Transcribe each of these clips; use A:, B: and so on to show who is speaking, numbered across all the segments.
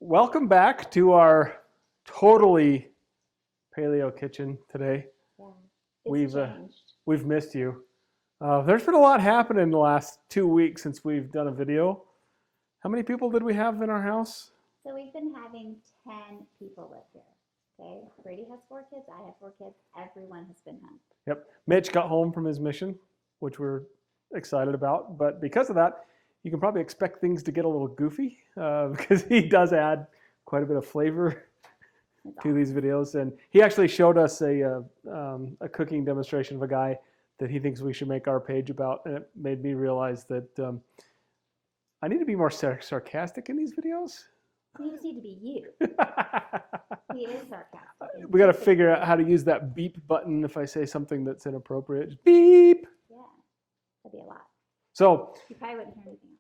A: Welcome back to our totally paleo kitchen today.
B: Yeah,
A: We've
B: changed.
A: we've missed you. There's been a lot happening in the last 2 weeks since we've done a video. How many people did we have in our house?
B: So we've been having 10 people live here. Okay, Brady has 4 kids, I have 4 kids, everyone has been home.
A: Yep. Mitch got home from his mission, which we're excited about. But because of that, you can probably expect things to get a little goofy because he does add quite a bit of flavor to these videos. And he actually showed us a cooking demonstration of a guy that he thinks we should make our page about. And it made me realize that I need to be more sarcastic in these videos.
B: You just need to be you. He is sarcastic.
A: We got to figure out how to use that beep button if I say something that's inappropriate. Just beep.
B: Yeah, that'd be a lot.
A: So
B: you probably wouldn't hear anything else.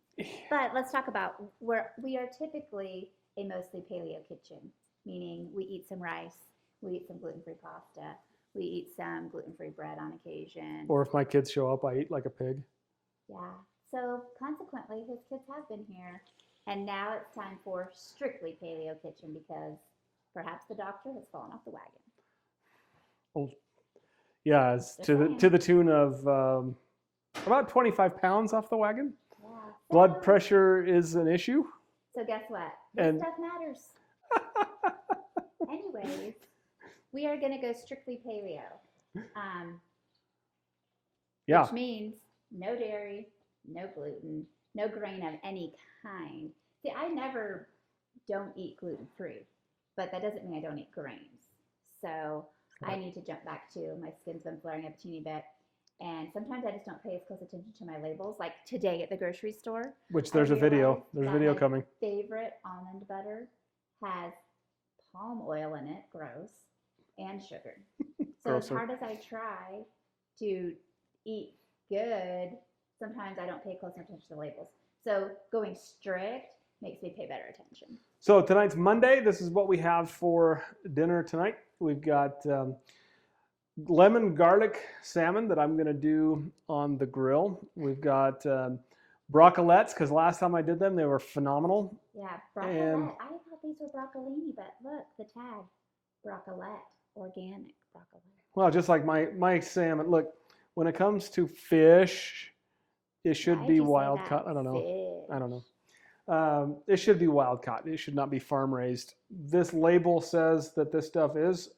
B: But let's talk about where we are typically a mostly paleo kitchen, meaning we eat some rice, we eat some gluten-free pasta, we eat some gluten-free bread on occasion.
A: Or if my kids show up, I eat like a pig.
B: Yeah. So consequently, his kids have been here, and now it's time for strictly paleo kitchen because perhaps the doctor has fallen off the wagon.
A: Oh, yeah, it's to the tune of about 25 pounds off the wagon.
B: Yeah.
A: Blood pressure is an issue.
B: So guess what? This stuff matters. Anyways, we are going to go strictly paleo.
A: Yeah.
B: Which means no dairy, no gluten, no grain of any kind. See, I never don't eat gluten-free, but that doesn't mean I don't eat grains. So I need to jump back to my skin's been flaring up a teeny bit. And sometimes I just don't pay as close attention to my labels. Like today at the grocery store.
A: Which there's a video. There's a video coming.
B: My favorite almond butter has palm oil in it, gross, and sugar. So as hard as I try to eat good, sometimes I don't pay close attention to the labels. So going strict makes me pay better attention.
A: So tonight's Monday. This is what we have for dinner tonight. We've got lemon garlic salmon that I'm going to do on the grill. We've got brocolettes because last time I did them, they were phenomenal.
B: Yeah, brocolette. I thought these were broccolini, but look, the tag, broccolette, organic broccolette.
A: Well, just like my salmon. Look, when it comes to fish, it should be wild caught. I don't know.
B: Fish.
A: I don't know. It should be wild caught. It should not be farm raised. This label says that this stuff is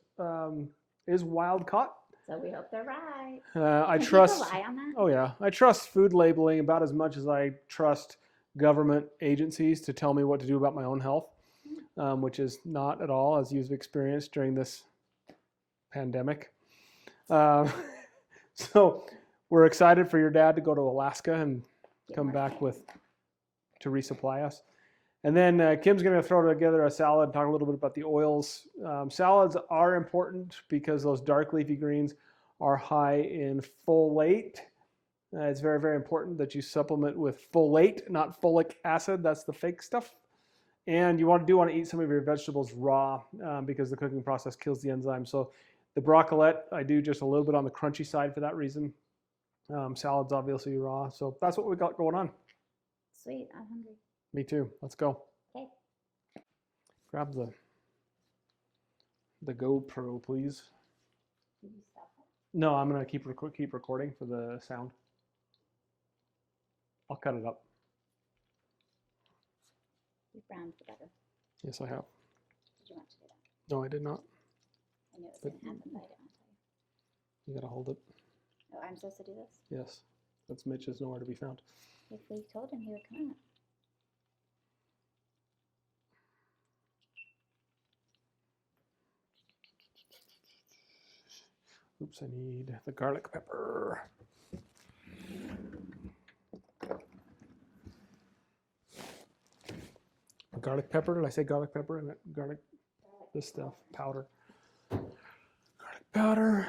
A: wild caught.
B: So we hope they're right.
A: I
B: Can
A: trust.
B: you rely on that?
A: Oh yeah, I trust food labeling about as much as I trust government agencies to tell me what to do about my own health, which is not at all, as you've experienced during this pandemic. So we're excited for your dad to go to Alaska and come back to resupply us. And then Kim's going to throw together a salad and talk a little bit about the oils. Salads are important because those dark leafy greens are high in folate. It's very, very important that you supplement with folate, not folic acid. That's the fake stuff. And you want to eat some of your vegetables raw because the cooking process kills the enzymes. So the broccolette, I do just a little bit on the crunchy side for that reason. Salad's obviously raw. So that's what we got going on.
B: Sweet, I'm hungry.
A: Me too. Let's go.
B: Okay.
A: Grab the GoPro, please.
B: Did you stop it?
A: No, I'm gonna keep recording for the sound. I'll cut it up.
B: You browned the butter.
A: Yes, I have.
B: Did you want to do that?
A: No, I did not.
B: I knew it was going to happen, but I didn't want to tell you.
A: You gotta hold it.
B: Oh, I'm supposed to do this?
A: Yes. That's Mitch's nowhere to be found.
B: If we told him, he would come up.
A: Oops, I need the garlic pepper. Garlic pepper? Did I say garlic pepper? And garlic, this stuff, powder. Garlic powder.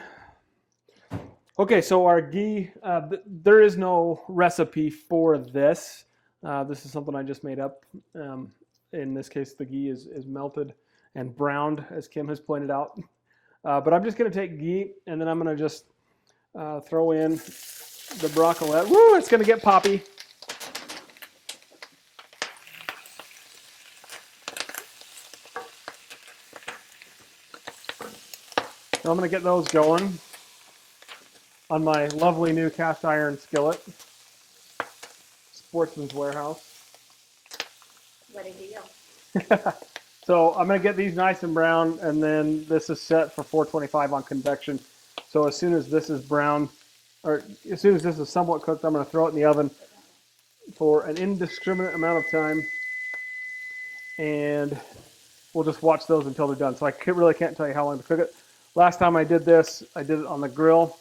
A: Okay, so our ghee, there is no recipe for this. This is something I just made up. In this case, the ghee is melted and browned, as Kim has pointed out. But I'm just going to take ghee, and then I'm going to just throw in the broccolette. Woo, it's going to get poppy. So I'm going to get those going on my lovely new cast iron skillet, Sportsman's Warehouse.
B: What a deal.
A: So I'm going to get these nice and brown, and then this is set for 425 on convection. So as soon as this is brown, or as soon as this is somewhat cooked, I'm going to throw it in the oven for an indiscriminate amount of time, and we'll just watch those until they're done. So I really can't tell you how long to cook it. Last time I did this, I did it on the grill,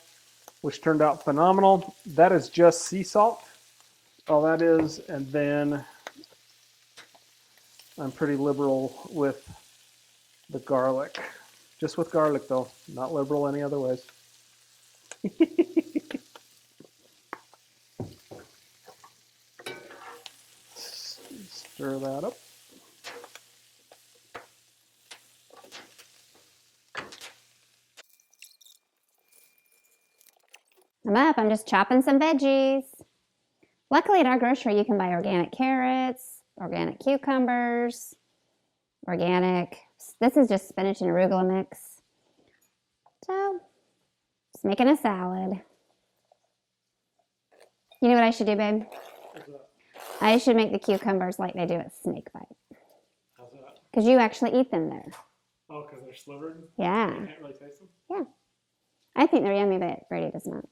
A: which turned out phenomenal. That is just sea salt, all that is, and then I'm pretty liberal with the garlic. Just with garlic, though. Not liberal any other ways. Stir that up.
C: I'm up. I'm just chopping some veggies. Luckily at our grocery you can buy organic carrots, organic cucumbers, organic. This is just spinach and arugula mix. So, just making a salad. You know what I should do, babe? I should make the cucumbers like they do at Snakebite.
A: How's that?
C: Because you actually eat them there.
A: Oh, because they're slivered?
C: Yeah.
A: You can't really taste them?
C: Yeah. I think they're yummy, but Brady does not.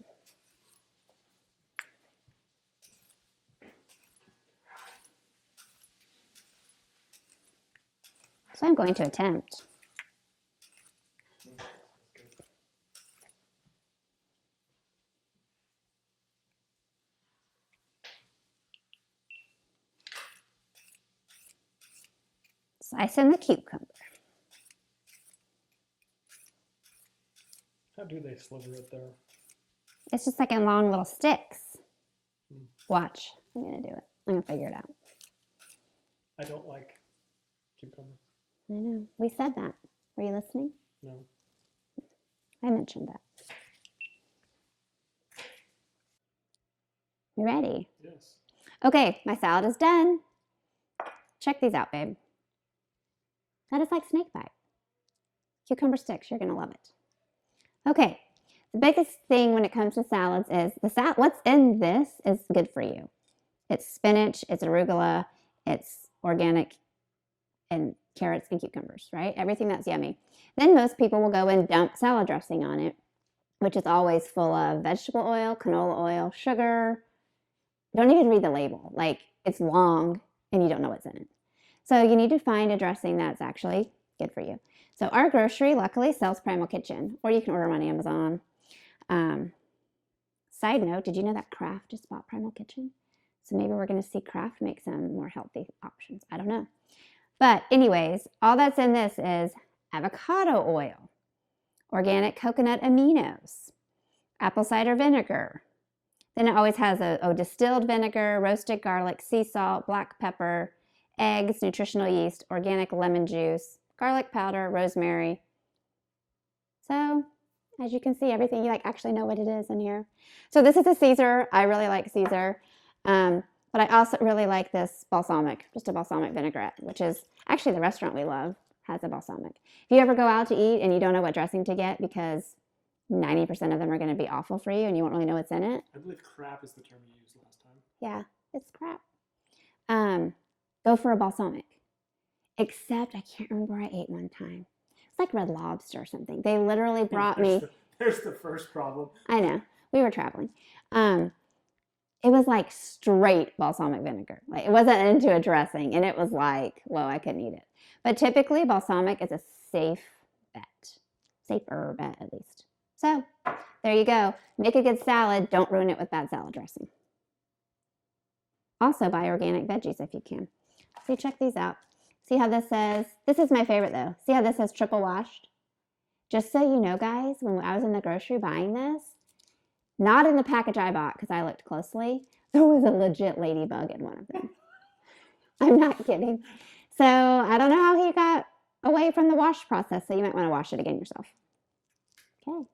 C: So I'm going to attempt. Slice in the cucumber.
A: How do they sliver it there?
C: It's just like in long little sticks. Watch. I'm going to do it. I'm going to figure it out.
A: I don't like cucumbers.
C: I know. We said that. Were you listening?
A: No.
C: I mentioned that. You ready?
A: Yes.
C: Okay, my salad is done. Check these out, babe. That is like snakebite. Cucumber sticks. You're going to love it. Okay, the biggest thing when it comes to salads is what's in this is good for you. It's spinach, it's arugula, it's organic, and carrots and cucumbers, right? Everything that's yummy. Then most people will go and dump salad dressing on it, which is always full of vegetable oil, canola oil, sugar. Don't even read the label. Like, it's long and you don't know what's in it. So you need to find a dressing that's actually good for you. So our grocery luckily sells Primal Kitchen, or you can order them on Amazon. Side note, did you know that Kraft just bought Primal Kitchen? So maybe we're going to see Kraft make some more healthy options. I don't know. But anyways, all that's in this is avocado oil, organic coconut aminos, apple cider vinegar. Then it always has a distilled vinegar, roasted garlic, sea salt, black pepper, eggs, nutritional yeast, organic lemon juice, garlic powder, rosemary. So as you can see, everything, you actually know what it is in here. So this is a Caesar. I really like Caesar. But I also really like this balsamic, just a balsamic vinaigrette, which is actually the restaurant we love has a balsamic. If you ever go out to eat and you don't know what dressing to get because 90% of them are going to be awful for you and you won't really know what's in it.
A: I believe crap is the term you used last time.
C: Yeah, it's crap. Go for a balsamic. Except I can't remember where I ate one time. It's like Red Lobster or something. They literally brought me.
A: There's the first problem.
C: I know. We were traveling. It was like straight balsamic vinegar. Like it wasn't into a dressing, and it was like, whoa, I couldn't eat it. But typically, balsamic is a safe bet, safer bet at least. So there you go. Make a good salad. Don't ruin it with bad salad dressing. Also, buy organic veggies if you can. See, check these out. See how this says? This is my favorite though. See how this says triple washed? Just so you know, guys, when I was in the grocery buying this, not in the package I bought because I looked closely, there was a legit ladybug in one of them. I'm not kidding. So I don't know how he got away from the wash process, so you might want to wash it again yourself. Okay.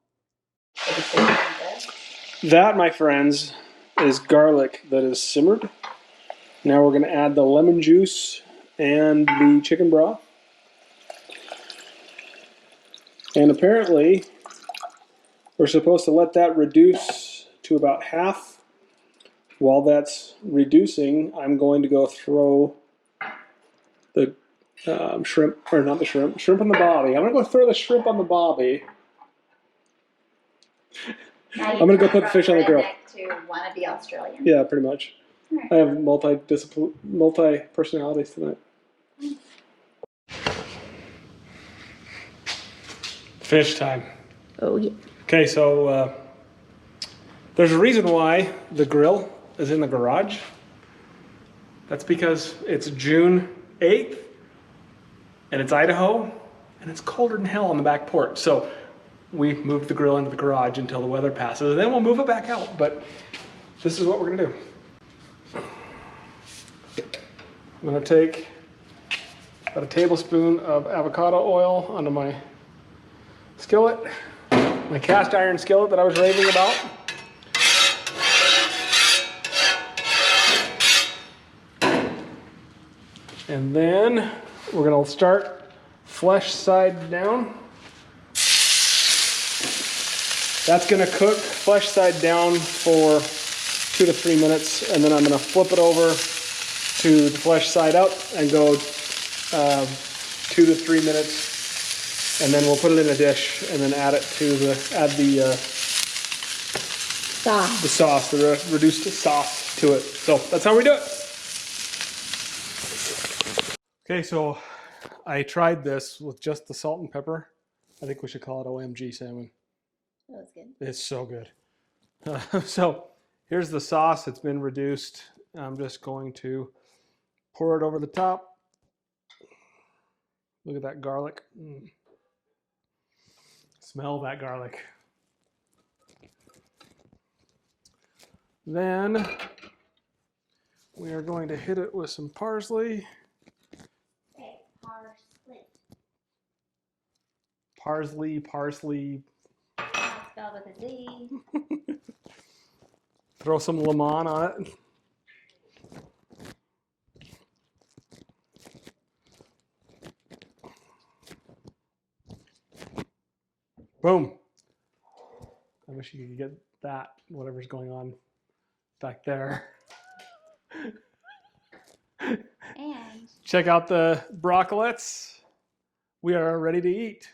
A: That, my friends, is garlic that is simmered. Now we're going to add the lemon juice and the chicken broth. And apparently, We're supposed to let that reduce to about half. While that's reducing, I'm going to go throw the shrimp, or not the shrimp on the bobby. I'm going to go throw the shrimp on the bobby.
B: Now
A: I'm gonna go put the fish on the grill.
B: To want to be Australian.
A: Yeah, pretty much.
B: Right.
A: I have multi-personalities tonight. Fish time.
B: Oh yeah.
A: Okay, so there's a reason why the grill is in the garage. That's because it's June 8th, and it's Idaho, and it's colder than hell on the back porch. So we moved the grill into the garage until the weather passes, and then we'll move it back out. But this is what we're gonna do. I'm gonna take about a tablespoon of avocado oil onto my skillet, my cast iron skillet that I was raving about. And then we're gonna start flesh side down. That's gonna cook flesh side down for 2 to 3 minutes, and then I'm gonna flip it over to the flesh side up and go 2 to 3 minutes, and then we'll put it in a dish and then add the sauce, the reduced sauce to it. So that's how we do it. Okay, so I tried this with just the salt and pepper. I think we should call it OMG salmon.
B: That was good.
A: It's so good. So here's the sauce. It's been reduced. I'm just going to pour it over the top. Look at that garlic. Smell that garlic. Then we are going to hit it with some parsley.
B: Hey,
A: Parsley.
B: Spelled with a Z.
A: Throw some lemon on it. Boom. I wish you could get that, whatever's going on back there.
B: And
A: Check out the broccolets. We are ready to eat.